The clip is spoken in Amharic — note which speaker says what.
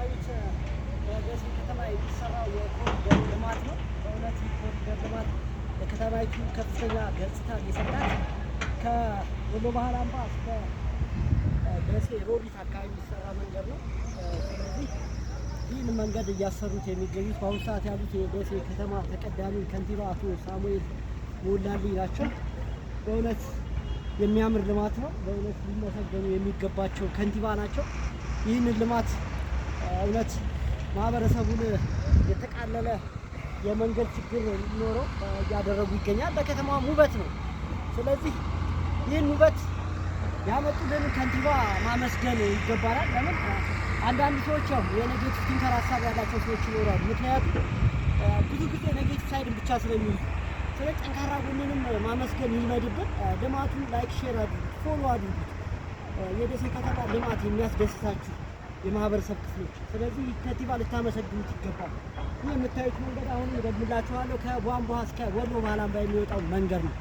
Speaker 1: እንደምታዩት በደሴ ከተማ የሚሰራው የኮሪደር ልማት ነው። በእውነት የኮሪደር ልማት ለከተማይቱ ከፍተኛ ገጽታ እየሰጣት ከወሎ ባህል አምባ እስከ ደሴ ሮቢት አካባቢ የሚሰራ መንገድ ነው። ስለዚህ ይህን መንገድ እያሰሩት የሚገኙት በአሁኑ ሰዓት ያሉት የደሴ ከተማ ተቀዳሚ ከንቲባ አቶ ሳሙኤል ሞላልኝ ናቸው። በእውነት የሚያምር ልማት ነው። በእውነት ሊመሰገኑ የሚገባቸው ከንቲባ ናቸው። ይህንን ልማት እውነት ማህበረሰቡን የተቃለለ የመንገድ ችግር ሊኖረው እያደረጉ ይገኛል። ለከተማዋም ውበት ነው። ስለዚህ ይህን ውበት ያመጡልን ከንቲባ ማመስገን ይገባናል። ለምን አንዳንድ ሰዎች ያው የኔጌቲቭ ቲንከር ሀሳብ ያላቸው ሰዎች ይኖራሉ። ምክንያቱም ብዙ ጊዜ ኔጌቲቭ ሳይድን ብቻ ስለሚሉ ስለ ጠንካራ ጎንንም ማመስገን ይልመድብን። ልማቱን ላይክ፣ ሼር አድርጉት፣ ፎሎ አድርጉት። የደሴ ከተማ ልማት የሚያስደስታችሁ የማህበረሰብ ክፍሎች፣ ስለዚህ ከንቲባ ልታመሰግኑት ይገባል። ይህ የምታዩት መንገድ አሁን እደግምላችኋለሁ ከቧንቧ እስከ ወሎ ባህል አምባ የሚወጣው መንገድ ነው።